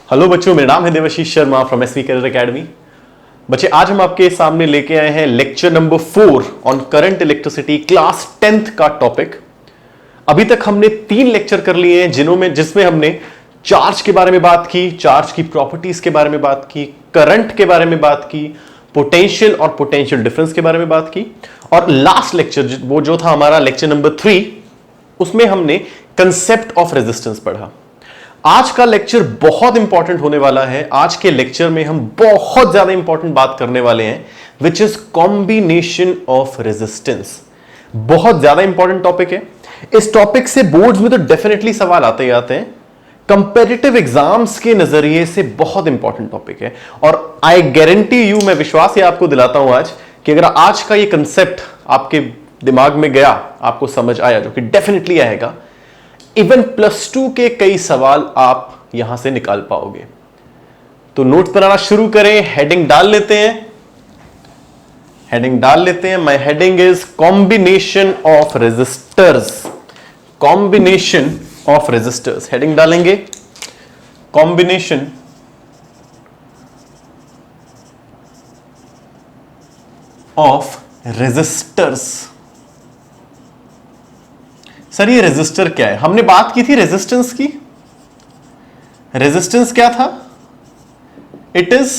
Hello बच्चों, मेरा नाम है Devashish Sharma from SV career academy. बच्चे, आज हम आपके सामने लेके आए हैं lecture number 4 on current electricity, class 10th का टॉपिक। अभी तक हमने 3 लेक्चर कर लिए हैं जिसमें हमने चार्ज के बारे में बात की, चार्ज की प्रॉपर्टीज के बारे में बात की, करंट के बारे में बात की, पोटेंशियल और पोटेंशियल डिफरेंस के बारे में बात की, और लास्ट लेक्चर वो जो था हमारा लेक्चर नंबर 3, उसमें हमने कंसेप्ट ऑफ रेजिस्टेंस पढ़ा। आज का लेक्चर बहुत इंपॉर्टेंट होने वाला है। आज के लेक्चर में हम बहुत ज्यादा इंपॉर्टेंट बात करने वाले हैं, which is combination of resistance. बहुत ज्यादा इंपॉर्टेंट टॉपिक है। इस टॉपिक से बोर्ड्स में तो डेफिनेटली सवाल आते ही आते हैं। कंपेटिटिव एग्जाम्स के नजरिए से बहुत इंपॉर्टेंट टॉपिक है, और आई गारंटी यू, मैं विश्वास ये आपको दिलाता हूं आज, कि अगर आज का ये कंसेप्ट आपके दिमाग में गया, आपको समझ आया, जो कि डेफिनेटली आएगा, इवन +2 के कई सवाल आप यहां से निकाल पाओगे। तो नोट्स बनाना शुरू करें। हेडिंग डाल लेते हैं। My heading is combination of resistors. Combination of resistors heading डालेंगे। Combination of resistors. सर, ये रेजिस्टर क्या है? हमने बात की थी रेजिस्टेंस की। रेजिस्टेंस क्या था? It is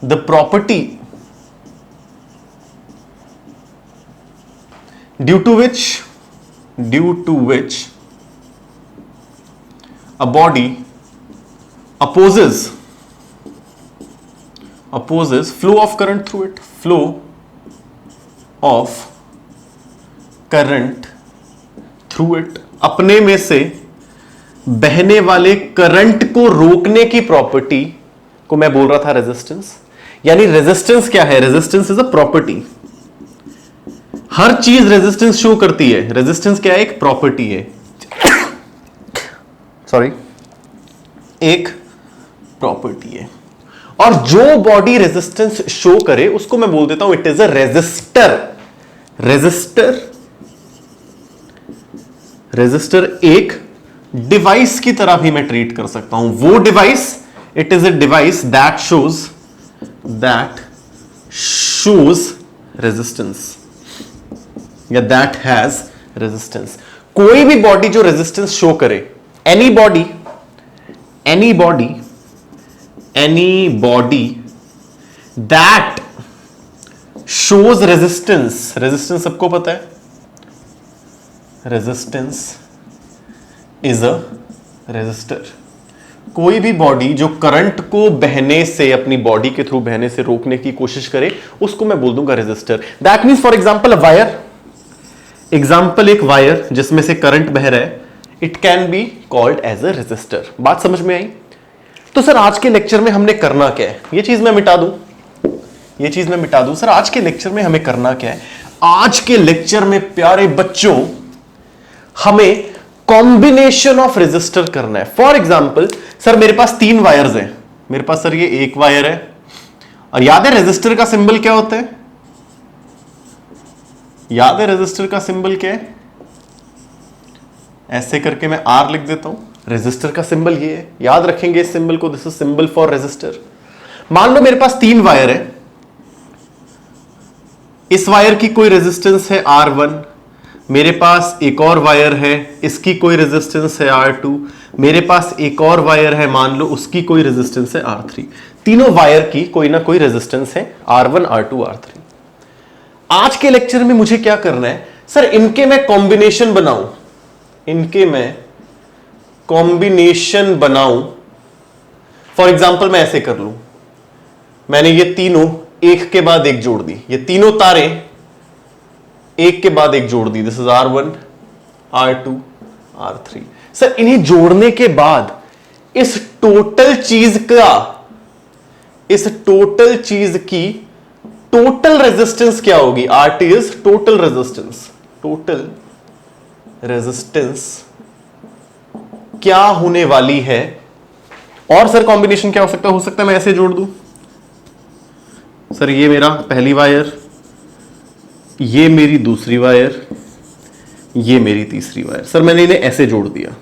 the property due to which a body opposes flow of current through it, flow of current through it. अपने में से बहने वाले करंट को रोकने की प्रॉपर्टी को मैं बोल रहा था रेजिस्टेंस। यानी रेजिस्टेंस क्या है? Resistance is a property. हर चीज रेजिस्टेंस शो करती है। रेजिस्टेंस क्या है? एक प्रॉपर्टी है। सॉरी, एक प्रॉपर्टी है। और जो बॉडी रेजिस्टेंस शो करे उसको मैं बोल देता हूं it is a resistor. Resistor एक डिवाइस की तरह भी मैं ट्रीट कर सकता हूं। वो device, it is a device that shows resistance या दैट हैज रेजिस्टेंस। कोई भी बॉडी जो रेजिस्टेंस शो करे, any body that shows resistance सबको पता है, रेजिस्टेंस इज अ रेजिस्टर। कोई भी बॉडी जो करंट को बहने से, अपनी बॉडी के थ्रू बहने से रोकने की कोशिश करे, उसको मैं बोल दूंगा resistor. That means for example a wire. Example एक वायर जिसमें से करंट बह रहा है, it can be called as a resistor. बात समझ में आई? तो सर, आज के लेक्चर में हमने करना क्या है? ये चीज मैं मिटा दूं। सर, आज के लेक्चर में हमें करना क्या है? आज के लेक्चर में प्यारे बच्चों, हमें कॉम्बिनेशन ऑफ रेजिस्टर करना है। फॉर एग्जाम्पल, सर मेरे पास 3 वायर्स हैं। मेरे पास सर ये एक वायर है, और याद है रेजिस्टर का सिंबल क्या होता है? रेजिस्टर का सिंबल क्या है? ऐसे करके मैं R लिख देता हूं। रेजिस्टर का सिंबल ये है, याद रखेंगे इस सिंबल को। This is symbol for resistor. मान लो मेरे पास 3 वायर है। इस वायर की कोई रेजिस्टेंस है R1, मेरे पास एक और वायर है, इसकी कोई रेजिस्टेंस है R2, मेरे पास एक और वायर है, मान लो उसकी कोई रेजिस्टेंस है R3। तीनों वायर की कोई ना कोई रेजिस्टेंस है R1, R2, R3। आज के लेक्चर में मुझे क्या करना है? सर, इनके मैं कॉम्बिनेशन बनाऊं। फॉर एग्जांपल मैं ऐसे कर लूं, मैंने ये तीनों एक के बाद एक जोड़ दी। ये तीनों तारें एक के बाद एक जोड़ दी। This is R1, R2, R3। Sir, इन्हें जोड़ने के बाद इस टोटल चीज की टोटल रेजिस्टेंस क्या होगी? RT इज टोटल रेजिस्टेंस क्या होने वाली है? और सर कॉम्बिनेशन क्या हो सकता है? मैं ऐसे जोड़ दूं। सर, ये मेरा पहली वायर, ये मेरी दूसरी वायर, ये मेरी तीसरी वायर। सर मैंने इन्हें ऐसे जोड़ दिया।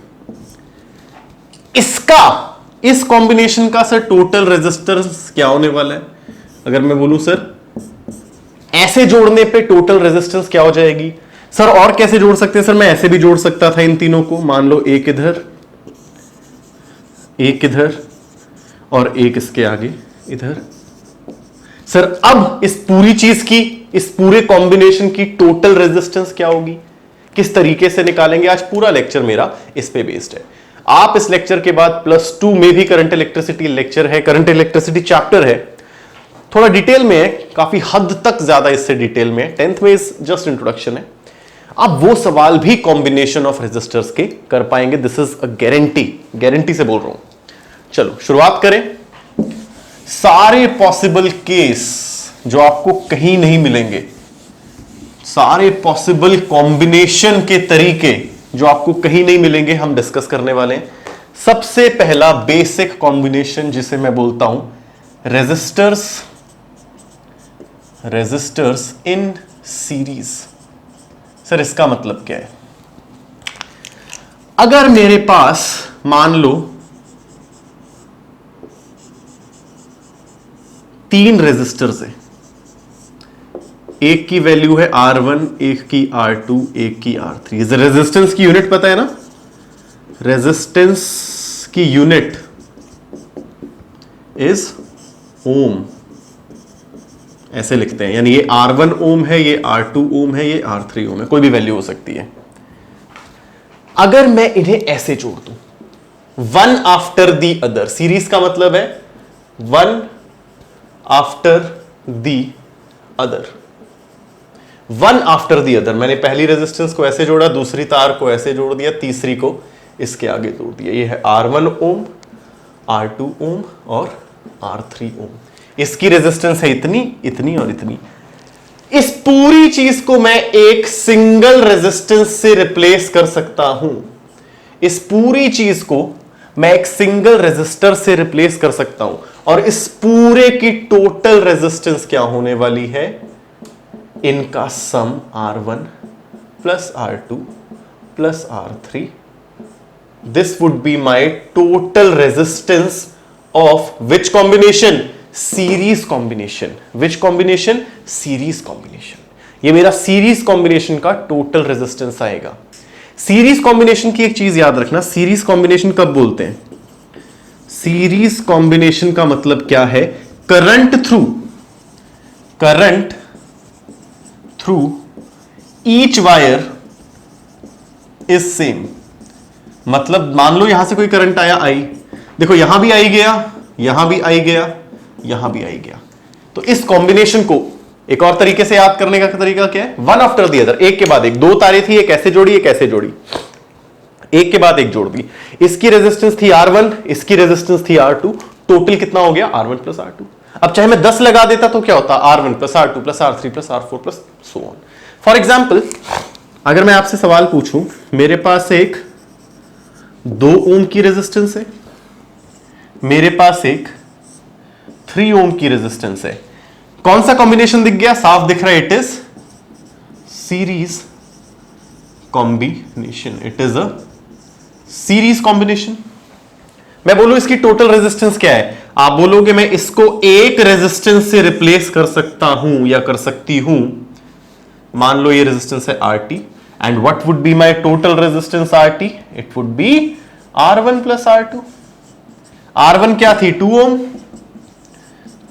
इसका इस कॉम्बिनेशन का सर टोटल रेजिस्टेंस क्या होने वाला है? अगर मैं बोलूं सर ऐसे जोड़ने पे टोटल रेजिस्टेंस क्या हो जाएगी? सर और कैसे जोड़ सकते हैं? सर मैं ऐसे भी जोड़ सकता था इन तीनों को, मान लो एक इधर और एक इसके आगे इधर। सर अब इस पूरी चीज की, इस पूरे कॉम्बिनेशन की टोटल रेजिस्टेंस क्या होगी? किस तरीके से निकालेंगे? आज पूरा लेक्चर मेरा इस पे बेस्ड है। आप इस लेक्चर के बाद +2 में भी करंट इलेक्ट्रिसिटी लेक्चर है, करंट इलेक्ट्रिसिटी चैप्टर है, थोड़ा डिटेल में है, काफी हद तक ज्यादा इससे डिटेल में है। 10th में इस जस्ट इंट्रोडक्शन है। आप वो सवाल भी कॉम्बिनेशन ऑफ रेजिस्टर्स के कर पाएंगे। दिस इज अ गारंटी से बोल रहा हूं। चलो शुरुआत करें। सारे पॉसिबल केस जो आपको कहीं नहीं मिलेंगे, सारे पॉसिबल कॉम्बिनेशन के तरीके जो आपको कहीं नहीं मिलेंगे, हम डिस्कस करने वाले हैं। सबसे पहला बेसिक कॉम्बिनेशन जिसे मैं बोलता हूं रेजिस्टर्स इन सीरीज। सर इसका मतलब क्या है? अगर मेरे पास मान लो 3 रेजिस्टर्स हैं, एक की वैल्यू है R1, एक की R2, एक की R3। रेजिस्टेंस की यूनिट पता है ना? रेजिस्टेंस की यूनिट इज ओम, ऐसे लिखते हैं। यानी ये R1 ओम है, ये R2 ओम है, ये R3 ओम है, कोई भी वैल्यू हो सकती है। अगर मैं इन्हें ऐसे जोड़ दूं, one after the other, series का मतलब है one after the other, one after the other. मैंने पहली रेजिस्टेंस को ऐसे जोड़ा, दूसरी तार को ऐसे जोड़ दिया, तीसरी को इसके आगे जोड़ दिया। ये है R1 ओम, R2 ओम और R3 ओम। इसकी रेजिस्टेंस है इतनी, इतनी और इतनी। इस पूरी चीज को मैं एक सिंगल रेजिस्टेंस से रिप्लेस कर सकता हूं। इस पूरी चीज को मैं एक सिंगल रेजिस्टर से रिप्लेस कर सकता हूं, और इस पूरे की टोटल रेजिस्टेंस क्या होने वाली है? इनका सम R1 plus R2 plus R3। This would be my total resistance of which combination? Series combination. Which combination? Series combination. ये मेरा सीरीज कॉम्बिनेशन का टोटल रेजिस्टेंस आएगा। सीरीज कॉम्बिनेशन की एक चीज याद रखना, सीरीज कॉम्बिनेशन कब बोलते हैं? सीरीज कॉम्बिनेशन का मतलब क्या है? Current through each wire is same. मतलब मान लो यहां से कोई करंट आया, आई, देखो यहां भी आई गया, यहां भी आई गया, यहां भी आई गया। तो इस कॉम्बिनेशन को एक और तरीके से याद करने का तरीका क्या है? वन आफ्टर दी अदर, एक के बाद एक। दो तारें थी, एक ऐसे जोड़ी, एक ऐसे जोड़ी, एक के बाद एक जोड़ दी। इसकी रेजिस्टेंस थी R1, इसकी रेजिस्टेंस थी R2। टोटल कितना हो गया? R1 plus R2। अब चाहे मैं 10 लगा देता तो क्या होता? R1 plus R2 plus R3 plus R4 plus so on. For example, अगर मैं आपसे सवाल पूछूं, मेरे पास एक 2 ओम की रेजिस्टेंस है, मेरे पास एक 3 ओम की रेजिस्टेंस है, कौन सा कॉम्बिनेशन दिख गया? साफ दिख रहा है, it is series combination. It is a series combination. मैं बोलूं इसकी टोटल रेजिस्टेंस क्या है? आप बोलोगे मैं इसको एक रेजिस्टेंस से रिप्लेस कर सकता हूं या कर सकती हूं। मान लो ये रेजिस्टेंस है RT, and what would be my total resistance RT? It would be R1 plus R2। R1 क्या थी? 2 ओम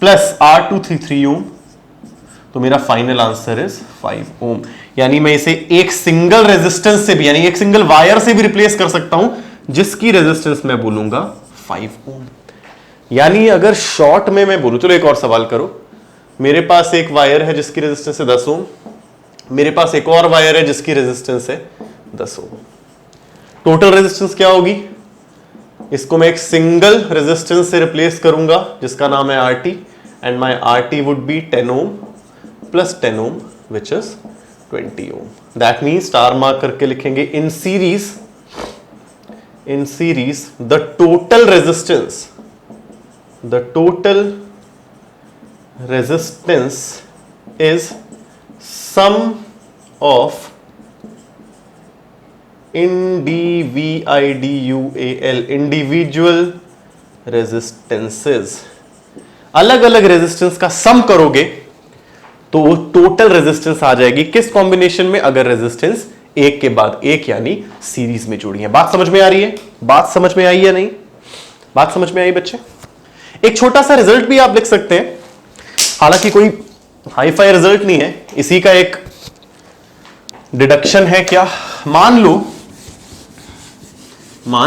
प्लस R2 थी 3 ओम। तो मेरा फाइनल आंसर इज 5 ओम। यानी मैं इसे एक सिंगल रेजिस्टेंस से भी, यानी एक सिंगल वायर से भी रिप्लेस कर सकता हूं, जिसकी रेजिस्टेंस मैं बोलूंगा 5 ओम। यानी अगर शॉर्ट में मैं बोलूं, चलो एक और सवाल करो। मेरे पास एक वायर है जिसकी रेजिस्टेंस है 10 ओम, मेरे पास एक और वायर है जिसकी रेजिस्टेंस है 10 ओम। टोटल रेजिस्टेंस क्या होगी? इसको मैं एक सिंगल रेजिस्टेंस से रिप्लेस करूंगा जिसका नाम है RT, and my RT would be 10 ohm plus 10 ohm which is 20 ohm. That means star mark करके लिखेंगे in series the total resistance is sum of individual resistances, अलग अलग रेजिस्टेंस का सम करोगे तो टोटल रेजिस्टेंस आ जाएगी किस कॉम्बिनेशन में, अगर रेजिस्टेंस एक के बाद एक यानी सीरीज में जुड़ी है। बात समझ में आ रही है? बात समझ में आई या नहीं? बात समझ में आई बच्चे? एक छोटा सा रिजल्ट भी आप लिख सकते हैं, हालांकि कोई हाई फाई रिजल्ट नहीं है, इसी का एक डिडक्शन है। क्या? मान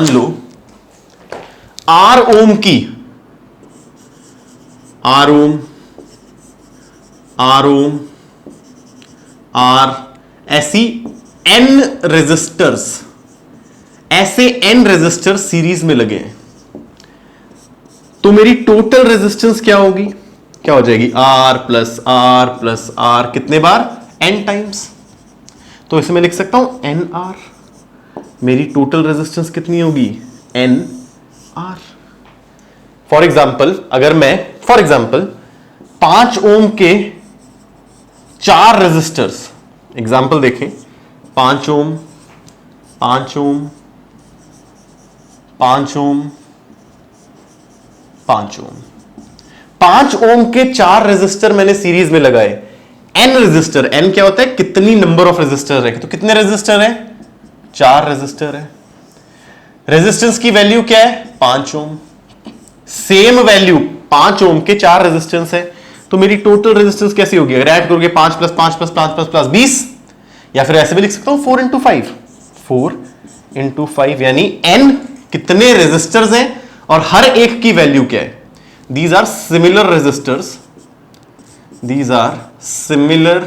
लो आर ओम की, आर ओम, आर ऐसी एन रेजिस्टर्स, ऐसे एन रेजिस्टर सीरीज में लगे हैं, तो मेरी टोटल रेजिस्टेंस क्या होगी? क्या हो जाएगी? आर प्लस आर, कितने बार? N times. तो इसे मैं लिख सकता हूं एन आर। मेरी टोटल रेजिस्टेंस कितनी होगी? N R. फॉर एग्जाम्पल, अगर मैं 5 ओम के 4 रेजिस्टर्स, एग्जाम्पल देखें, 5 ओम, 5 ओम, 5 ओम, 5 ओम, 5 ओम के 4 रेजिस्टर मैंने सीरीज में लगाए। एन रेजिस्टर, एन क्या होता है? कितनी नंबर ऑफ रेजिस्टर है, तो कितने रेजिस्टर है? 4 रेजिस्टर है। रेजिस्टेंस की वैल्यू क्या है? 5 ओम। सेम वैल्यू 5 ओम के 4 रेजिस्टेंस है, तो मेरी टोटल रेजिस्टेंस कैसी होगी? अगर ऐड करोगे 5 प्लस 5 प्लस 5 प्लस प्लस 20, या फिर ऐसे भी लिख सकता हूं 4 इंटू 5, 4 इंटू 5, यानी एन कितने रेजिस्टर्स हैं और हर एक की वैल्यू क्या है? These are similar resistors, these are similar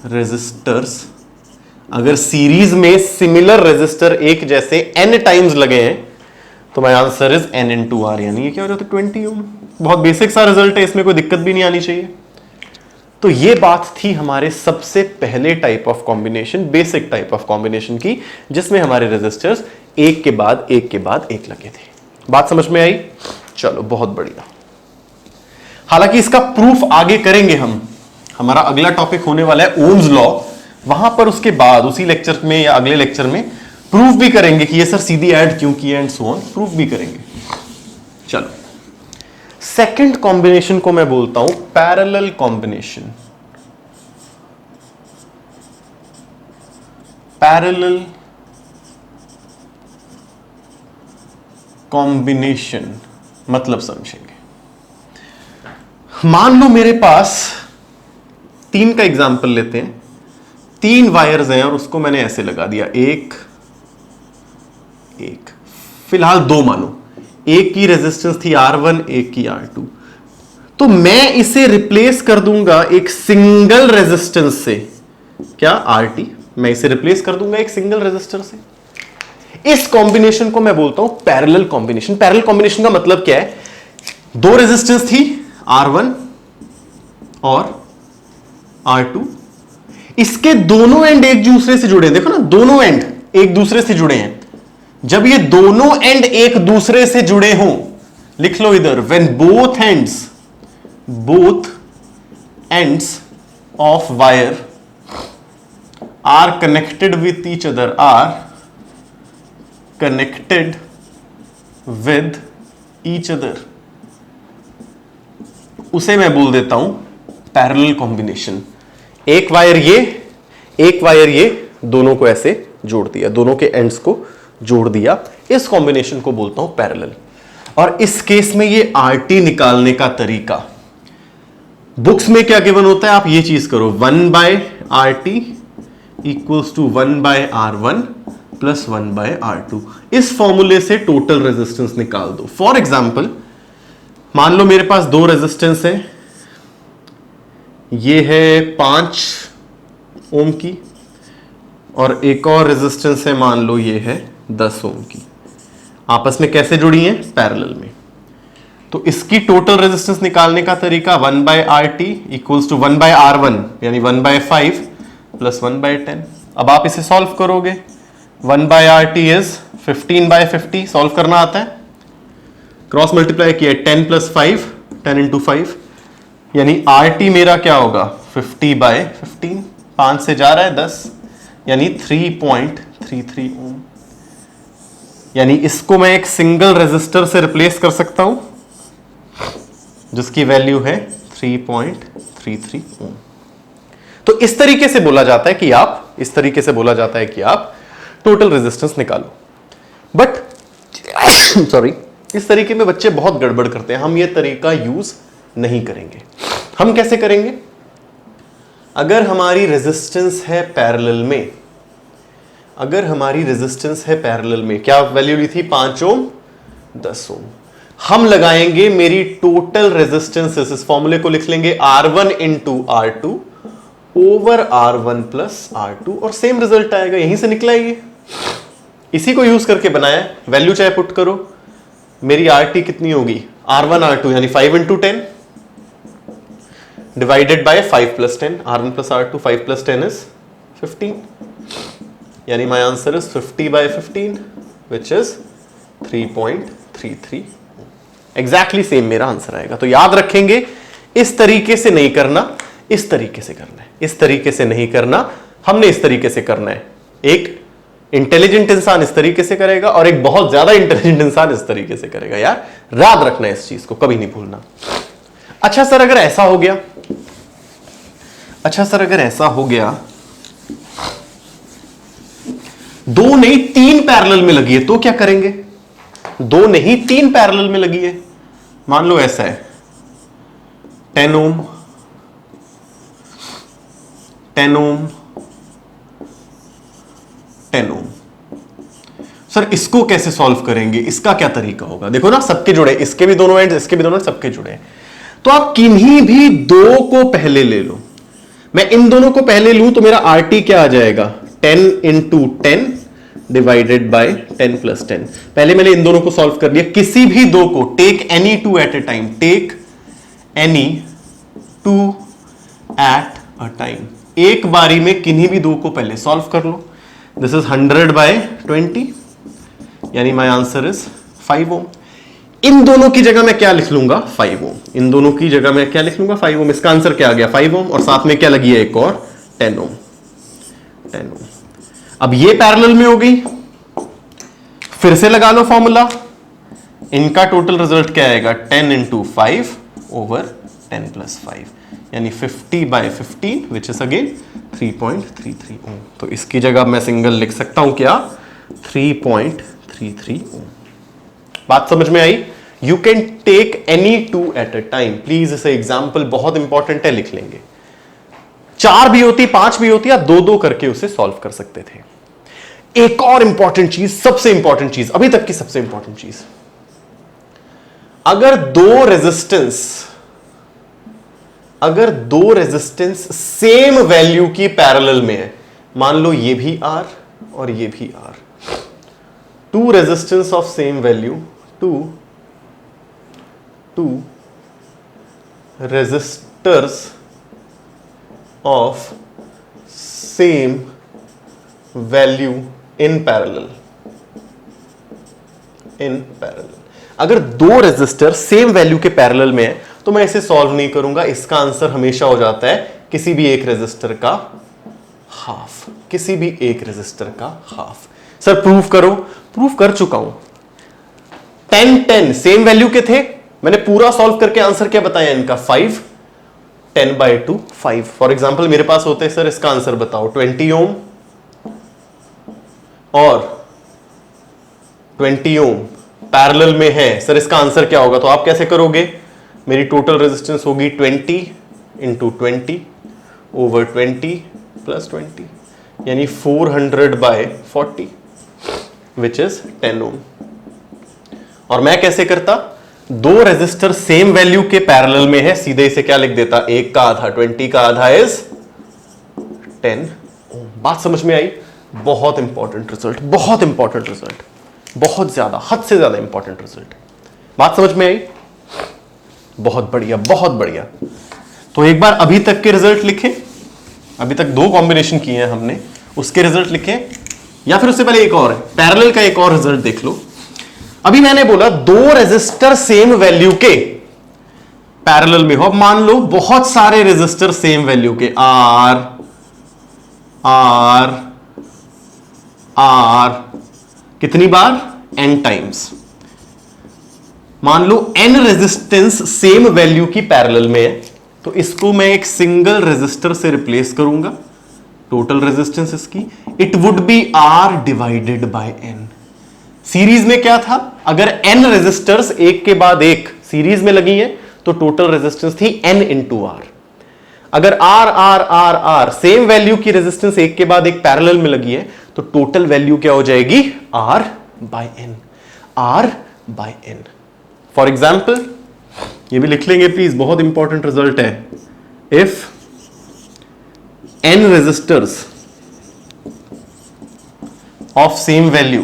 resistors. अगर सीरीज में सिमिलर रेजिस्टर एक जैसे एन टाइम्स लगे हैं तो my answer is N into R, यानी ये क्या हो जाता है? 20 ओम। बहुत बेसिक सा रिजल्ट है, इसमें कोई दिक्कत भी नहीं आनी चाहिए। तो ये बात थी हमारे सबसे पहले type of combination, basic type of combination की, जिसमें हमारे रेजिस्टर्स एक के बाद एक लगे थे। बात समझ में आई? चलो बहुत बढ़िया। हालांकि इसका प्रूफ आगे करेंगे हम, हमारा अगला टॉपिक होने वाला है ओम्स लॉ, वहां पर उसके बाद उसी लेक्चर में या अगले लेक्चर में प्रूफ भी करेंगे कि ये सर सीधी ऐड क्यों किया एंड सो ऑन, प्रूफ भी करेंगे। चलो सेकंड कॉम्बिनेशन को मैं बोलता हूं पैरेलल कॉम्बिनेशन। पैरेलल कॉम्बिनेशन मतलब समझेंगे। मान लो मेरे पास 3 का एग्जाम्पल लेते हैं, 3 वायर्स हैं और उसको मैंने ऐसे लगा दिया, एक, फिलहाल 2 मानो, एक की रेजिस्टेंस थी R1, एक की R2, तो मैं इसे रिप्लेस कर दूंगा एक सिंगल रेजिस्टेंस से। क्या? RT। मैं इसे रिप्लेस कर दूंगा एक सिंगल रेजिस्टर से। इस कॉम्बिनेशन को मैं बोलता हूं पैरेलल कॉम्बिनेशन। पैरेलल कॉम्बिनेशन का मतलब क्या है? 2 रेजिस्टेंस थी R1 और R2, इसके दोनों एंड एक दूसरे से जुड़े हैं। देखो ना, दोनों एंड एक दूसरे से जुड़े हैं। जब ये दोनों एंड एक दूसरे से जुड़े हों, लिख लो इधर, when both ends of wire are connected with each other, are connected with each other, उसे मैं बोल देता हूं पैरेलल कॉम्बिनेशन। एक वायर ये, दोनों को ऐसे जोड़ दिया, दोनों के एंड्स को जोड़ दिया, इस कॉम्बिनेशन को बोलता हूं पैरेलल। और इस केस में ये RT निकालने का तरीका, बुक्स में क्या गिवन होता है, आप ये चीज करो, 1/RT equals to 1/R1 plus 1/R2। इस फॉर्मूले से टोटल रेजिस्टेंस निकाल दो। फॉर एग्जाम्पल, मान लो मेरे पास 2 रेजिस्टेंस है, ये है 5 ओम की और एक और रेजिस्टेंस है, मान लो ये है 10 ओम की। आपस में कैसे जुड़ी हैं? पैरेलल में। तो इसकी टोटल रेजिस्टेंस निकालने का तरीका 1/RT इक्वल्स टू 1/R1 यानी 1/5 प्लस 1/10। अब आप इसे सॉल्व करोगे, 1/RT इज 15/50, सॉल्व करना आता है, क्रॉस मल्टीप्लाई किया, 10 प्लस 5, 10 इंटू 5, यानी RT मेरा क्या होगा? 50/15, 5 से जा रहा है 10, यानी 3.33 ओम। यानी इसको मैं एक सिंगल रेजिस्टर से रिप्लेस कर सकता हूं जिसकी वैल्यू है 3.33 ओम। तो इस तरीके से बोला जाता है कि आप टोटल रेजिस्टेंस निकालो। बट सॉरी, इस तरीके में बच्चे बहुत गड़बड़ करते हैं, हम ये तरीका यूज नहीं करेंगे। हम कैसे करेंगे? अगर हमारी रेजिस्टेंस है पैरेलल में, क्या वैल्यू ली थी? 5 ओम, 10 ओम। हम लगाएंगे मेरी टोटल रेजिस्टेंस, इस फॉर्मूले को लिख लेंगे R1 into R2 over R1 plus R2 और सेम रिजल्ट आएगा, यहीं से निकला ये, इसी को यूज करके बनाया। वैल्यू चाहे पुट करो, मेरी RT कितनी होगी? R1 R2 यानी 5 इंटू 10 divided by 5 plus 10, R1 plus R2, 5 plus 10 is 15, यानी my answer is 50 by 15 which is 3.33। Exactly same मेरा आंसर आएगा। तो याद रखेंगे, इस तरीके से नहीं करना, इस तरीके से करना है। इस तरीके से नहीं करना, हमने इस तरीके से करना है। एक इंटेलिजेंट इंसान इस तरीके से करेगा और एक बहुत ज्यादा इंटेलिजेंट इंसान इस तरीके से करेगा। यार याद रखना है, इस चीज को कभी नहीं भूलना। अच्छा सर अगर ऐसा हो गया, दो नहीं 3 पैरेलल में लगी है तो क्या करेंगे? 2 नहीं 3 पैरेलल में लगी है। मान लो ऐसा है 10 ओम, 10 ओम, 10 ओम। सर इसको कैसे सॉल्व करेंगे? इसका क्या तरीका होगा? देखो ना, सबके जुड़े, इसके भी दोनों एंड, इसके भी दोनों, सबके जुड़े हैं। तो आप किन्हीं भी 2 को पहले ले लो। मैं इन दोनों को पहले लूं तो मेरा RT क्या आ जाएगा? 10 इंटू 10 डिवाइडेड बाय 10 प्लस 10। पहले मैंने इन दोनों को सॉल्व कर लिया। किसी भी 2 को, take any 2 at a time, take any 2 at a time. एक बारी में किन्हीं भी 2 को पहले सॉल्व कर लो। दिस इज 100 बाय 20 यानी माई आंसर इज 5 ओम। इन दोनों की जगह मैं क्या लिख लूंगा? 5 ओम। इन दोनों की जगह मैं क्या लिख लूंगा? 5 ओम। इसका आंसर क्या आ गया? 5 ओम। और साथ में क्या लगी है? एक और 10 ओम। 10 ओम। अब ये पैरेलल में हो गई, फिर से लगा लो फॉर्मूला। इनका टोटल रिजल्ट क्या आएगा? 10 इंटू 5 ओवर 10 प्लस 5 यानी 50 बाय 15 विच इज अगेन 3.33 ओम। तो इसकी जगह मैं सिंगल लिख सकता हूं क्या? 3.33 ओम। बात समझ में आई? You can take any 2 at a time. Please इसे एग्जाम्पल बहुत इंपॉर्टेंट है, लिख लेंगे। 4 भी होती, 5 भी होती, या 2-2 करके उसे सॉल्व कर सकते थे। एक और इंपॉर्टेंट चीज, सबसे इंपॉर्टेंट चीज, अभी तक की सबसे इंपॉर्टेंट चीज, अगर दो रेजिस्टेंस सेम वैल्यू की पैरेलल में है, मान लो ये भी R और ये भी R, 2 resistance of same value, 2 resistors of same value in parallel. अगर 2 रेजिस्टर सेम वैल्यू के पैरेलल में है तो मैं इसे सॉल्व नहीं करूंगा। इसका आंसर हमेशा हो जाता है किसी भी एक रेजिस्टर का हाफ, किसी भी एक रेजिस्टर का हाफ। सर प्रूफ करो। प्रूफ कर चुका हूं। 10 सेम वैल्यू के थे, मैंने पूरा सॉल्व करके आंसर क्या बताया इनका? 5, 10/2 5। फॉर एग्जाम्पल मेरे पास होते सर इसका आंसर बताओ 20 ओम और 20 ओम पैरेलल में है, सर इसका आंसर क्या होगा? तो आप कैसे करोगे? मेरी टोटल रेजिस्टेंस होगी 20 इंटू 20 ओवर 20 प्लस 20 यानी 400/40 विच इज 10 ओम। और मैं कैसे करता? 2 रेजिस्टर सेम वैल्यू के पैरेलल में है, सीधे इसे क्या लिख देता? 1 का आधा, 20 का आधा इज 10 ओम। बात समझ में आई? बहुत इंपॉर्टेंट रिजल्ट, बहुत इंपॉर्टेंट रिजल्ट, बहुत ज्यादा, हद से ज्यादा इंपॉर्टेंट रिजल्ट। बात समझ में आई? बहुत बढ़िया, बहुत बढ़िया। तो एक बार अभी तक के रिजल्ट लिखें। अभी तक 2 कॉम्बिनेशन किए हैं हमने, उसके रिजल्ट लिखें, या फिर उससे पहले एक और है, पैरेलल का एक और रिजल्ट देख लो। अभी मैंने बोला 2 रेजिस्टर सेम वैल्यू के पैरेलल में हो। अब मान लो बहुत सारे रेजिस्टर सेम वैल्यू के, R, R, R, कितनी बार? n times. मान लो n रेजिस्टेंस सेम वैल्यू की पैरेलल में है, तो इसको मैं एक सिंगल रेजिस्टर से रिप्लेस करूंगा, टोटल रेजिस्टेंस इसकी it would be R divided by n। Series में क्या था, अगर n रेजिस्टर्स एक के बाद एक सीरीज में लगी हैं तो टोटल रेजिस्टेंस थी n इंटू R। अगर R R R R same value की रेजिस्टेंस एक के बाद एक पैरेलल में लगी है तो टोटल वैल्यू क्या हो जाएगी, R by n, R by n। For example ये भी लिख लेंगे प्लीज, बहुत इंपॉर्टेंट रिजल्ट है। If n resistors of same value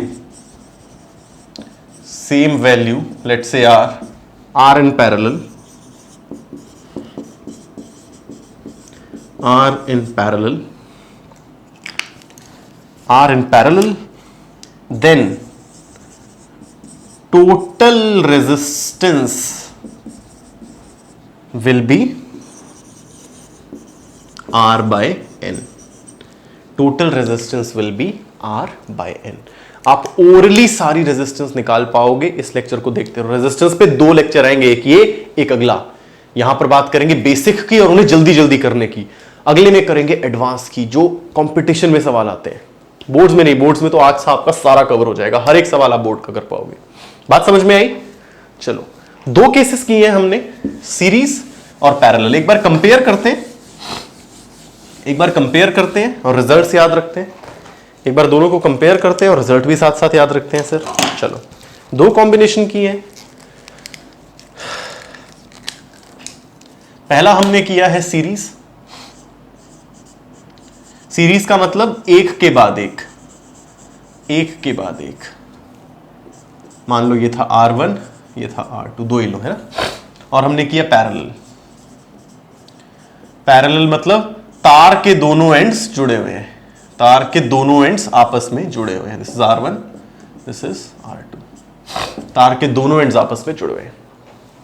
let's say R in parallel, then total resistance will be R by n। Total resistance will be R by n। आप orally सारी resistance निकाल पाओगे इस lecture को देखते रहो। Resistance पे 2 लेक्चर आएंगे, एक ये एक अगला। यहां पर बात करेंगे बेसिक की और उन्हें जल्दी जल्दी करने की, अगले में करेंगे एडवांस की, जो कंपटीशन में सवाल आते हैं। बोर्ड्स में नहीं, बोर्ड्स में तो आज आपका सारा कवर हो जाएगा, हर एक सवाल आप बोर्ड का कर पाओगे। बात समझ में आई? चलो 2 केसेस किए हैं हमने, सीरीज और पैरेलल। एक बार कंपेयर करते हैं और रिजल्ट्स याद रखते हैं। एक बार दोनों को कंपेयर करते हैं और रिजल्ट भी साथ साथ याद रखते हैं सर। चलो 2 कॉम्बिनेशन की है। पहला हमने किया है सीरीज। सीरीज का मतलब एक के बाद एक। मान लो ये था R1, ये था R2, 2 ही लो है ना। और हमने किया पैरेलल मतलब तार के दोनों एंड्स जुड़े हुए हैं, तार के दोनों एंड्स आपस में जुड़े हुए हैं। This is R1, this is R2, तार के दोनों एंड्स आपस में जुड़े हुए हैं।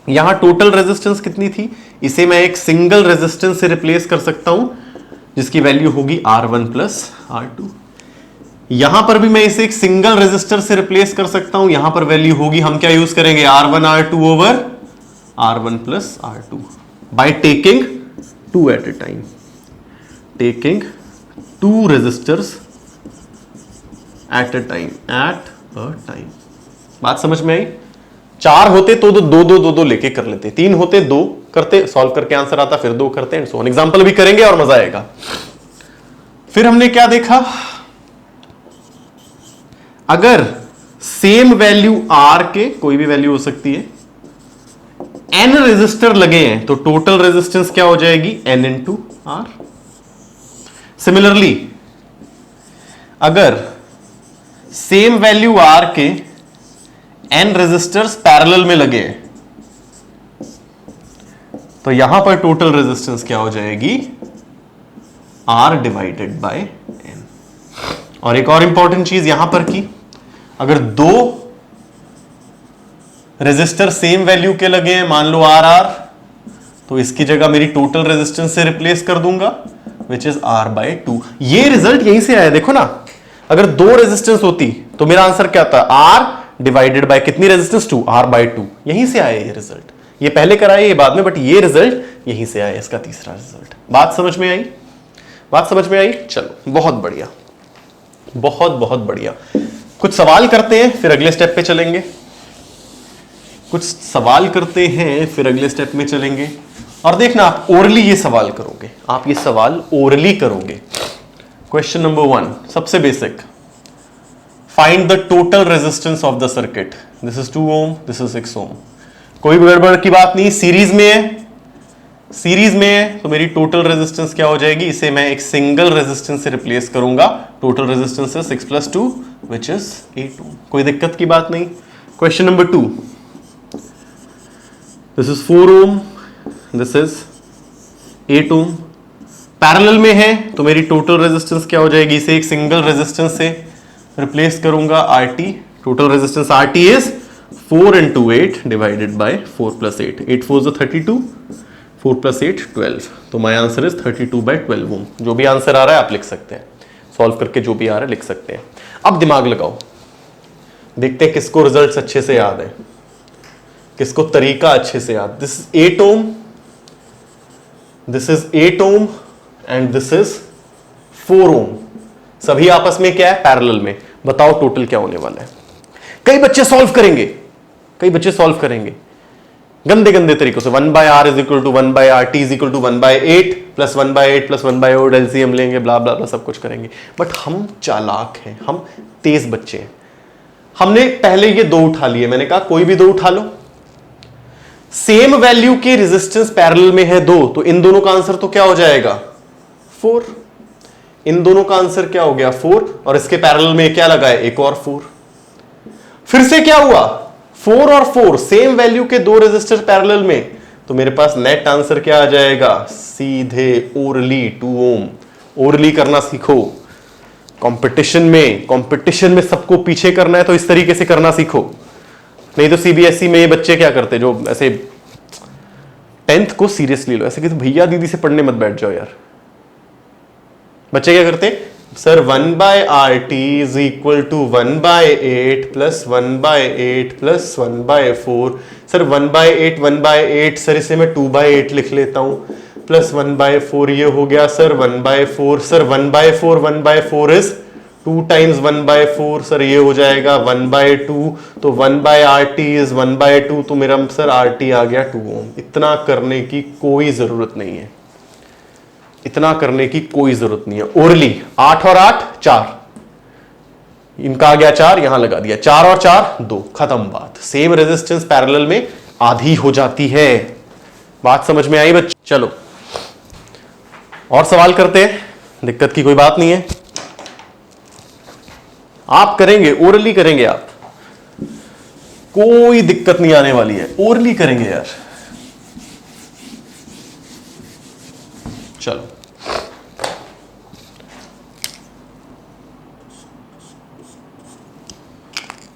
यहां टोटल रेजिस्टेंस कितनी थी, इसे मैं एक सिंगल रेजिस्टेंस से रिप्लेस कर सकता हूं जिसकी वैल्यू होगी R1 प्लस R2। यहां पर भी मैं इसे एक सिंगल रेजिस्टर से रिप्लेस कर सकता हूं, यहां पर वैल्यू होगी, हम क्या यूज करेंगे, R1 R2 over R1 plus R2 by taking 2 at a time, taking 2 resistors at a time. बात समझ में आई? 4 होते तो 2 लेके कर लेते, 3 होते 2 करते, सॉल्व करके आंसर आता, फिर 2 करते, एंड सो ऑन। एग्जांपल भी करेंगे और मजा आएगा। फिर हमने क्या देखा, अगर सेम वैल्यू R के, कोई भी वैल्यू हो सकती है, n रेजिस्टर लगे हैं तो टोटल रेजिस्टेंस क्या हो जाएगी, n इंटू R। सिमिलरली अगर सेम वैल्यू R के n रेजिस्टर्स पैरेलल में लगे हैं तो यहां पर टोटल रेजिस्टेंस क्या हो जाएगी, R डिवाइडेड बाय n। और एक और इंपॉर्टेंट चीज यहां पर की, अगर 2 रेजिस्टर सेम वैल्यू के लगे हैं, मान लो R, तो इसकी जगह मेरी टोटल रेजिस्टेंस से रिप्लेस कर दूंगा विच इज R बाय 2। ये रिजल्ट यहीं से आया, देखो ना, अगर 2 रेजिस्टेंस होती तो मेरा आंसर क्या था, R डिवाइडेड बाय कितनी रेजिस्टेंस, 2, R बाय 2। यहीं से आया ये रिजल्ट, ये पहले कराया ये बाद में, बट ये रिजल्ट यहीं से आया, इसका तीसरा रिजल्ट। बात समझ में आई? चलो बहुत बढ़िया, बहुत बढ़िया। कुछ सवाल करते हैं फिर अगले स्टेप पे चलेंगे। और देखना आप ओरली ये सवाल करोगे, क्वेश्चन नंबर 1 सबसे basic, find the total resistance of the circuit. This is 2 ohm, this is 6 ohm. कोई गड़बड़ की बात नहीं, सीरीज में है तो मेरी टोटल रेजिस्टेंस क्या हो जाएगी, इसे मैं एक सिंगल रेजिस्टेंस से रिप्लेस करूंगा, टोटल रेजिस्टेंस है 6 + 2 विच इज 8 ओम। कोई दिक्कत की बात नहीं। Question number 2, this is 4 ohm, this is 8 ohm. Parallel में है तो मेरी टोटल रेजिस्टेंस क्या हो जाएगी, इसे एक सिंगल रेजिस्टेंस से रिप्लेस करूंगा, RT। Total resistance RT is 4 × 8 divided by 4 + 8, 8 4 is 32, 4 + 8 12, तो माय आंसर इज 32/12 ओम। जो भी आंसर आ रहा है आप लिख सकते हैं, सॉल्व करके जो भी आ रहा है लिख सकते हैं। अब दिमाग लगाओ, देखते हैं किसको रिजल्ट्स अच्छे से याद है, किसको तरीका अच्छे से याद। This is 8 ohm, this is 8 ohm and this is 4 ohm. सभी आपस में क्या है, पैरेलल में। बताओ टोटल क्या होने वाला है। कई बच्चे सॉल्व करेंगे, कई बच्चे सॉल्व करेंगे गंदे गंदे तरीकों से। 1/r is equal to 1/r, t is equal to 1/8 plus 1/8 plus 1/8 LCM लेंगे, ब्ला ब्ला ब्ला सब कुछ करेंगे। बट हम चालाक हैं, हम तेज बच्चे हैं। हमने पहले ये दो उठा लिए, मैंने कहा कोई भी दो उठा लो, सेम वैल्यू के रेजिस्टेंस पैरेलल में है दो, तो इन दोनों का आंसर तो क्या हो जाएगा 4। इन दोनों का आंसर क्या हो गया 4, और इसके पैरेलल में क्या लगा है, एक और 4। फिर से क्या हुआ, 4 और 4 सेम वैल्यू के दो रेजिस्टर पैरेलल में, तो मेरे पास नेट आंसर क्या आ जाएगा, सीधे ओरली 2 ओम। ओरली करना सीखो, कंपटीशन में सबको पीछे करना है तो इस तरीके से करना सीखो। नहीं तो सीबीएसई में ये बच्चे क्या करते जो ऐसे 10th को सीरियसली लो, ऐसे कि तो भैया दीदी से पढ़ने मत बैठ जाओ यार। बच्चे क्या करते, sir 1/RT is equal to 1/8 plus 1/8 plus 1/4। Sir 1/8 sir इसे मैं 2/8 लिख लेता हूं, प्लस 1/4 ये हो गया sir 1/4। Sir 1/4 is 2 times 1/4, sir ये हो जाएगा 1/2। तो 1/RT इज 1/2, तो मेरा सर RT आ गया 2 ओम। इतना करने की कोई जरूरत नहीं है, इतना करने की कोई जरूरत नहीं है। ओरली 8 और 8 4, इनका आ गया 4, यहां लगा दिया, 4 और 4 2, खत्म बात। सेम रेजिस्टेंस पैरेलल में आधी हो जाती है। बात समझ में आई बच्चे? चलो और सवाल करते हैं, दिक्कत की कोई बात नहीं है। आप करेंगे, ओरली करेंगे आप, कोई दिक्कत नहीं आने वाली है, ओरली करेंगे यार। चलो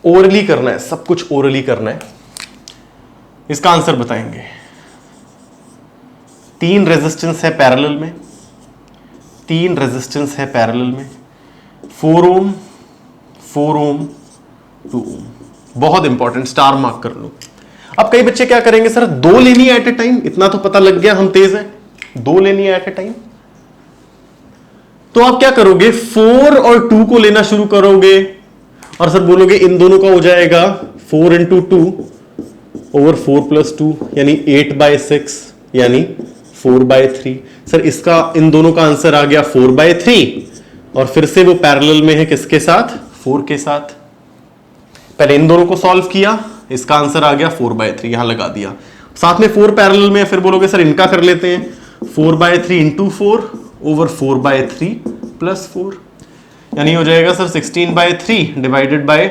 ओरली करना है, सब कुछ ओरली करना है। इसका आंसर बताएंगे। 3 रेजिस्टेंस है पैरेलल में, 3 रेजिस्टेंस है पैरेलल में, 4 ओम 4 ओम 2 ओम। बहुत इंपॉर्टेंट, स्टार मार्क कर लो। अब कई बच्चे क्या करेंगे, सर 2 लेनी है एट ए टाइम, इतना तो पता लग गया हम तेज हैं, 2 लेनी है एट ए टाइम। तो आप क्या करोगे, 4 और 2 को लेना शुरू करोगे और सर बोलोगे इन दोनों का हो जाएगा 4 इंटू 2 ओवर 4 प्लस 2 यानी 8/6 यानी 4/3। सर इसका इन दोनों का आंसर आ गया 4/3 और फिर से वो पैरेलल में है किसके साथ, 4 के साथ। पहले इन दोनों को सॉल्व किया, इसका आंसर आ गया 4/3, यहां लगा दिया। साथ में 4 पैरेलल में, फिर बोलोगे सर इनका कर लेते हैं 4/3 इंटू 4 ओवर 4/3 प्लस 4 यानी हो जाएगा सर 16/3 डिवाइडेड बाय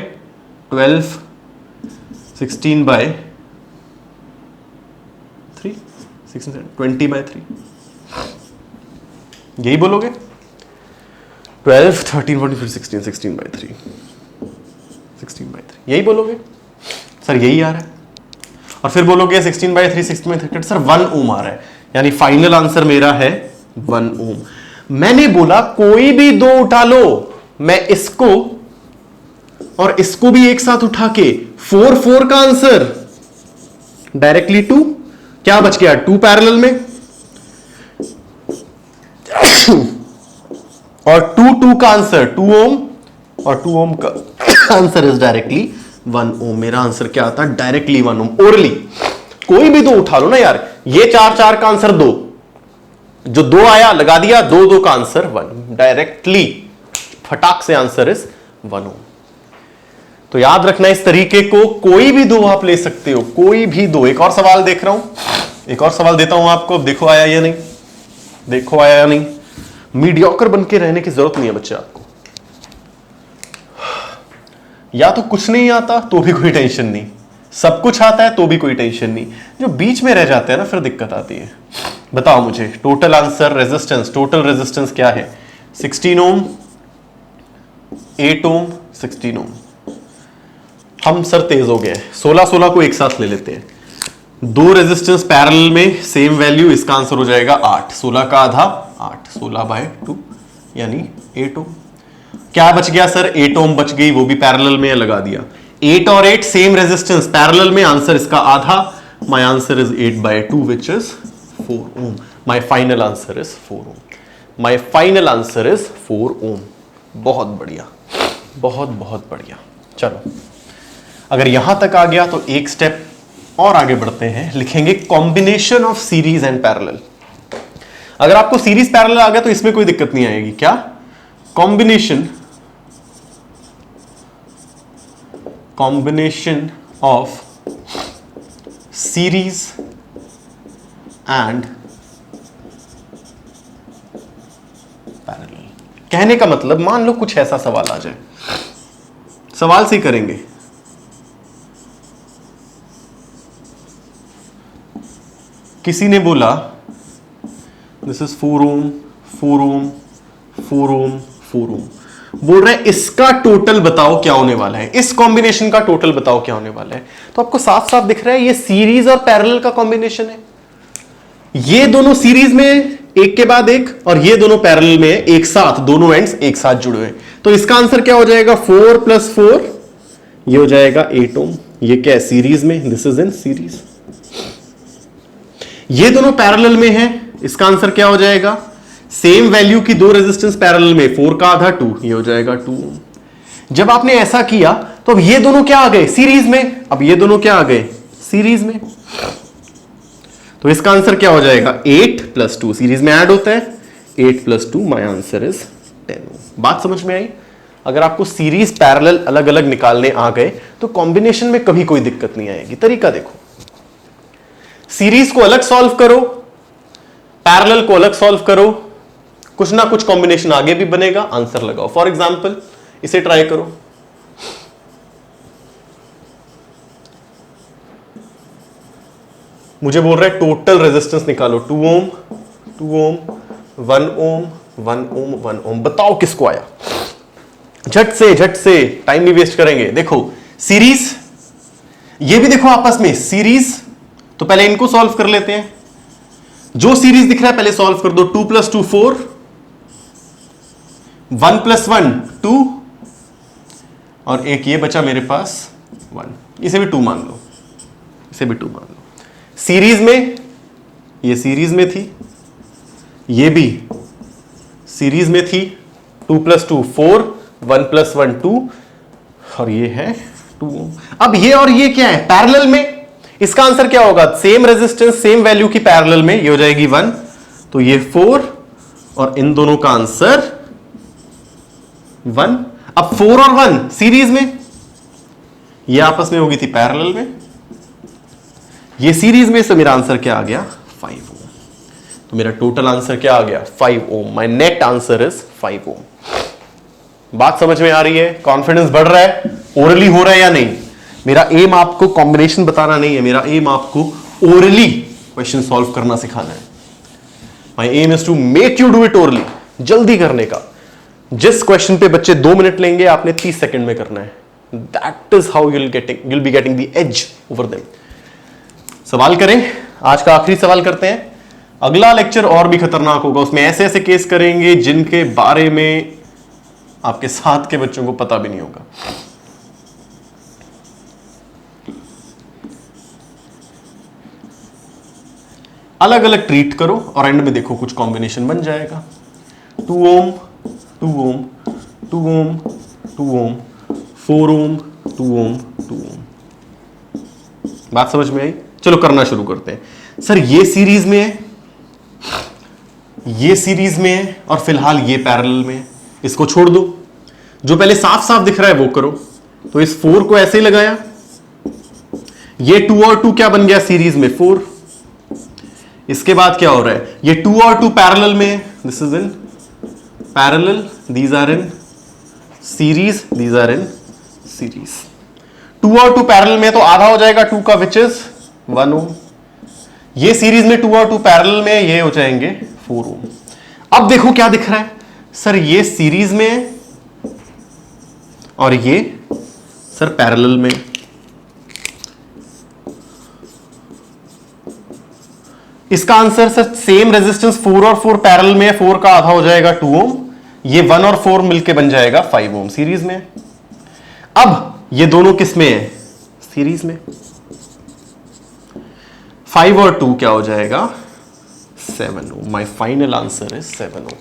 12, 16/3 20/3, यही बोलोगे 12 13 14 16 16/3 16/3 यही बोलोगे सर, यही आ रहा है। और फिर बोलोगे 16/3 16/3 सर 1 ओम आ रहा है, यानी फाइनल आंसर मेरा है 1 ओम। मैंने बोला कोई भी दो उठा लो, मैं इसको और इसको भी एक साथ उठा के 4 4 का आंसर डायरेक्टली 2, क्या बच गया 2 पैरेलल में और 2 2 का आंसर 2 ओम और 2 ओम का आंसर इज डायरेक्टली 1 ओम। मेरा आंसर क्या आता है, डायरेक्टली 1 ओम। ओरली कोई भी दो उठा लो ना यार, ये 4 4 का आंसर 2, जो 2 आया लगा दिया, 2 2 का आंसर 1, डायरेक्टली फटाक से आंसर इज 1 ओम। तो याद रखना इस तरीके को, कोई भी दो आप ले सकते हो, कोई भी दो। एक और सवाल देख रहा हूं, एक और सवाल देता हूं आपको, देखो आया या नहीं, देखो आया या नहीं। मीडियोकर बन के रहने की जरूरत नहीं है बच्चे आपको, या तो कुछ नहीं आता तो भी कोई टेंशन नहीं, सब कुछ आता है तो भी कोई टेंशन नहीं, जो बीच में रह जाते हैं ना फिर दिक्कत आती है। बताओ मुझे total answer resistance, total resistance क्या है, 16 ओम 8 ओम 16 ओम। हम सर तेज हो गए, 16 16 को एक साथ ले लेते हैं, दो रेजिस्टेंस पैरेलल में सेम वैल्यू, इसका आंसर हो जाएगा 8, 16 का आधा 8, 16/2 यानी 8 ओम। क्या बच गया सर, 8 ओम बच गई, वो भी पैरेलल में लगा दिया। 8 और 8 सेम रेजिस्टेंस पैरेलल में, आंसर इसका आधा. My answer is 8/2 which is 4 ohm. My final answer is 4 ohm. My final answer is 4 ohm. बहुत बढ़िया, बहुत बहुत बढ़िया. चलो, अगर यहां तक आ गया तो एक स्टेप और आगे बढ़ते हैं. लिखेंगे combination of series and parallel. अगर आपको सीरीज पैरेलल आ गया तो इसमें कोई दिक्कत नहीं आएगी. क्या? Combination of series and parallel. कहने का मतलब, मान लो कुछ ऐसा सवाल आ जाए, सवाल से ही करेंगे. किसी ने बोला दिस इज 4 ओम, 4 ओम, 4 ओम, 4 ओम. बोल रहे हैं इसका टोटल बताओ क्या होने वाला है, इस कॉम्बिनेशन का टोटल बताओ क्या होने वाला है. तो आपको साफ साफ दिख रहा है ये सीरीज और पैरेलल का कॉम्बिनेशन है. ये दोनों सीरीज में एक के बाद एक, और ये दोनों पैरेलल में एक साथ, दोनों एंड्स एक साथ जुड़े हुए. तो इसका आंसर क्या हो जाएगा? 4 + 4, ये हो जाएगा 8 ओम. ये क्या है? सीरीज में. This is in series. ये दोनों पैरेलल में है. इसका आंसर क्या हो जाएगा? सेम वैल्यू की दो रेजिस्टेंस पैरेलल में, 4 का आधा 2, ये हो जाएगा 2 ओम. जब आपने ऐसा किया तो अब ये दोनों क्या आ गए? सीरीज में. अब ये दोनों क्या आ गए? सीरीज में. तो इसका आंसर क्या हो जाएगा? 8 + 2, सीरीज में ऐड होता है. 8 + 2, माय आंसर इज 10 ओम. बात समझ में आई? अगर आपको सीरीज पैरेलल अलग अलग निकालने आ गए तो कॉम्बिनेशन में कभी कोई दिक्कत नहीं आएगी. तरीका देखो, सीरीज को अलग सॉल्व करो, पैरेलल को अलग सॉल्व करो, कुछ ना कुछ कॉम्बिनेशन आगे भी बनेगा. आंसर लगाओ. फॉर एग्जांपल इसे ट्राई करो. मुझे बोल रहा है टोटल रेजिस्टेंस निकालो. 2 ओम, 2 ओम, 1 ओम, 1 ओम, 1 ओम. बताओ किसको आया? झट से, टाइम नहीं वेस्ट करेंगे. देखो सीरीज, ये भी देखो आपस में सीरीज. तो पहले इनको सॉल्व कर लेते हैं. जो सीरीज दिख रहा है पहले सॉल्व कर दो. 2 + 2 4, 1 + 1 2, और एक ये बचा मेरे पास 1. इसे भी 2 मान लो, इसे भी 2 मान लो. सीरीज में, ये सीरीज में थी, ये भी सीरीज में थी. 2 + 2 4, 1 + 1 2, और ये है 2. अब ये और ये क्या है? पैरेलल में. इसका आंसर क्या होगा? सेम रेजिस्टेंस सेम वैल्यू की पैरेलल में, ये हो जाएगी 1. तो ये 4, और इन दोनों का आंसर 1. अब 4 और 1 सीरीज में, ये आपस में होगी थी पैरेलल में, ये सीरीज में. से मेरा आंसर क्या आ गया? 5 ओम. तो मेरा टोटल आंसर क्या आ गया? 5 ओम. माय नेट आंसर इज 5 ओम. बात समझ में आ रही है? कॉन्फिडेंस बढ़ रहा है? ओरली हो रहा है या नहीं? मेरा एम आपको कॉम्बिनेशन बताना नहीं है, मेरा एम आपको ओरली क्वेश्चन सॉल्व करना सिखाना है. My aim is to make you do it orally. जल्दी करने का. जिस क्वेश्चन पे बच्चे 2 मिनट लेंगे, आपने 30 सेकंड में करना है. That is how you'll be getting the edge over them. सवाल करें. आज का आखिरी सवाल करते हैं. अगला लेक्चर और भी खतरनाक होगा. उसमें ऐसे ऐसे केस करेंगे जिनके बारे में आपके साथ के बच्चों को पता भी नहीं होगा. अलग अलग ट्रीट करो और एंड में देखो कुछ कॉम्बिनेशन बन जाएगा. 2 ओम, 2 ओम, 2 ओम, 2 ओम, 4 ओम, 2 ओम, 2 ओम. बात समझ में आई? चलो करना शुरू करते हैं. सर ये सीरीज में है, ये सीरीज में है, और फिलहाल ये पैरेलल में है. इसको छोड़ दो. जो पहले साफ साफ दिख रहा है वो करो. तो इस 4 को ऐसे ही लगाया. ये 2 और 2 क्या बन गया? सीरीज में 4. इसके बाद क्या हो रहा है? ये 2 और 2 पैरेलल में. This is in parallel, these are in series, these are in series. 2 और 2 पैरेलल में, तो आधा हो जाएगा 2 का, विच इज 1 ओम. ये सीरीज में 2 और 2 पैरेलल में, ये हो जाएंगे 4 ओम. अब देखो क्या दिख रहा है? सर ये सीरीज में है और ये सर पैरेलल में. इसका आंसर सर सेम रेजिस्टेंस 4 और 4 पैरेलल में है. 4 का आधा हो जाएगा 2 ओम. ये 1 और 4 मिलके बन जाएगा 5 ओम सीरीज में. अब ये दोनों किस में है? सीरीज में। 5 और 2 क्या हो जाएगा? 7 ओम। माई फाइनल आंसर इज 7 ओम।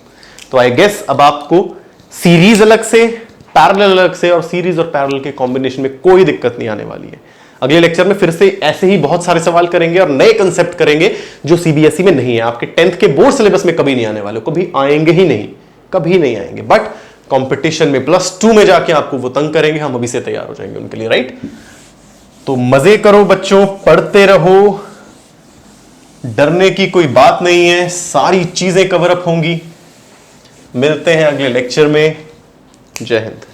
तो आई गेस अब आपको सीरीज अलग से, पैरेलल अलग से और सीरीज और पैरेलल के कॉम्बिनेशन में कोई दिक्कत नहीं आने वाली है। अगले लेक्चर में फिर से ऐसे ही बहुत सारे सवाल करेंगे और नए कंसेप्ट करेंगे जो सीबीएसई में नहीं है, आपके 10th के बोर्ड सिलेबस में कभी नहीं आने वाले, कभी आएंगे ही नहीं, कभी नहीं आएंगे। बट कंपटीशन में +2 में जाके आपको वो तंग करेंगे, हम अभी से तैयार हो जाएंगे उनके लिए, राइट? तो मजे करो बच्चों, पढ़ते रहो, डरने की कोई बात नहीं है, सारी चीजें कवर अप होंगी। मिलते हैं अगले लेक्चर में। जय हिंद।